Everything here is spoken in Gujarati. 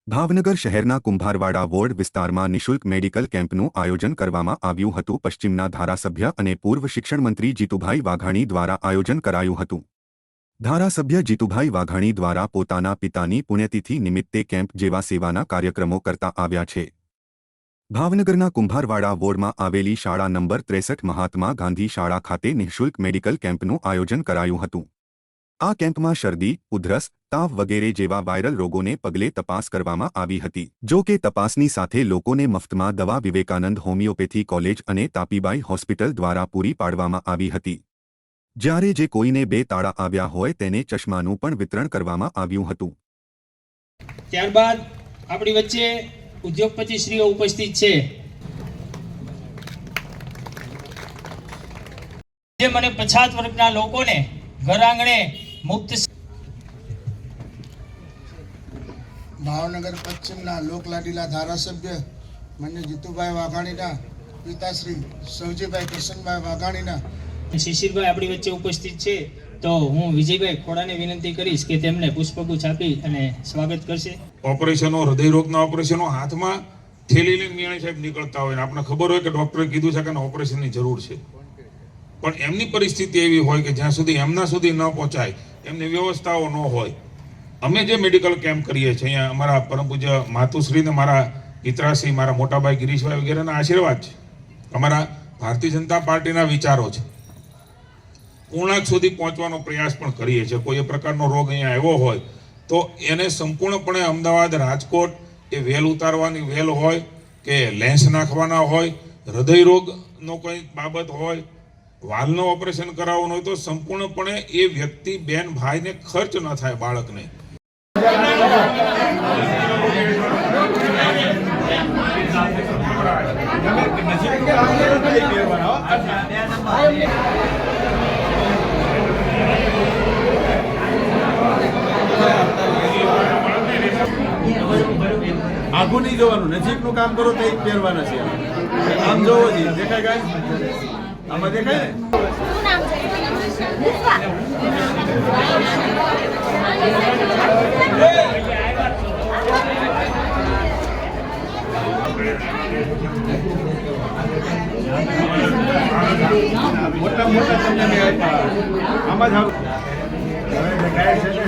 ભાવનગર શહેરના કુંભારવાડા વોર્ડ વિસ્તારમાં નિઃશુલ્ક મેડિકલ કેમ્પનું આયોજન કરવામાં આવ્યું હતું। પશ્ચિમના ધારાસભ્ય અને પૂર્વ શિક્ષણ મંત્રી જીતુભાઈ વાઘાણી દ્વારા આયોજન કરાયું હતું। ધારાસભ્ય જીતુભાઈ વાઘાણી દ્વારા પોતાના પિતાની પુણ્યતિથિ નિમિત્તે કેમ્પ જેવા સેવાના કાર્યક્રમો કરતા આવ્યા છે। ભાવનગરના કુંભારવાડા વોર્ડમાં આવેલી શાળા નંબર 63 મહાત્મા ગાંધી શાળા ખાતે નિઃશુલ્ક મેડિકલ કેમ્પનું આયોજન કરાયું હતું। આ કેમ્પમાં શરદી, ઉધરસ, તાવ વગેરે જેવા વાયરલ રોગોને પગલે તપાસ કરવામાં આવી હતી। જો કે તપાસની સાથે લોકોને મફતમાં દવા વિવેકાનંદ હોમિયોપેથી કોલેજ અને તાપીબાઈ હોસ્પિટલ દ્વારા પૂરી પાડવામાં આવી હતી। જ્યારે જે કોઈને 2 તાળા આવ્યા હોય તેને ચશ્માનું પણ વિતરણ કરવામાં આવ્યું હતું। ત્યારબાદ આપણી વચ્ચે ઉદ્યોગપતિશ્રીઓ ઉપસ્થિત છે જે મને પછાત વર્ગના લોકોને ઘર આંગણે મુક્ત ભાવનગર પશ્ચિમના લોકલાડીલા ધારાસભ્ય માન્ય જીતુભાઈ વાઘાણીના પિતાશ્રી સૌજીભાઈ કિશનભાઈ વાઘાણીના શિશિરભાઈ આપણી વચ્ચે ઉપસ્થિત છે, તો હું વિજયભાઈ ખોડાને વિનંતી કરીશ કે તેમને પુષ્પગુચ્છ આપી અને સ્વાગત કરશે। ઓપરેશનો, હૃદયરોગના ઓપરેશનો હાથમાં થેલી લઈને મિયાણી સાહેબ નીકળતા હોય, આપણે ખબર હોય કે ડોક્ટરે કીધું છે કે ઓપરેશનની જરૂર છે, પણ એમની પરિસ્થિતિ એવી હોય કે જ્યાં સુધી એમના સુધી ન પહોંચાય, એમની વ્યવસ્થાઓ ન હોય। અમે જે મેડિકલ કેમ્પ કરીએ છીએ અહીંયા અમારા પરમ પૂજ્ય માતુશ્રી ને મારા પિતરાશ્રી, મારા મોટાભાઈ ગિરીશભાઈ વગેરેના આશીર્વાદ છે, અમારા ભારતીય જનતા પાર્ટીના વિચારો છે। પૂર્ણાંક સુધી પહોંચવાનો પ્રયાસ પણ કરીએ છીએ। કોઈ એ પ્રકારનો રોગ અહીંયા આવ્યો હોય તો એને સંપૂર્ણપણે અમદાવાદ, રાજકોટ એ વેલ ઉતારવાની વેલ હોય કે લેન્સ નાખવાના હોય, હૃદય રોગનો કોઈ બાબત હોય, વાલનો ઓપરેશન કરાવવાનું હોય તો સંપૂર્ણપણે એ વ્યક્તિ, બેન, ભાઈને ખર્ચ ન થાય બાળકને। આખું નહીં જોવાનું, નજીકનું કામ કરો તો એક પહેરવાના છે। આમ જોવો જોઈએ, દેખાય ગાય આમાં દેખાય ને। મોટા મોટા તમને આમાં જ દેખાય છે ને।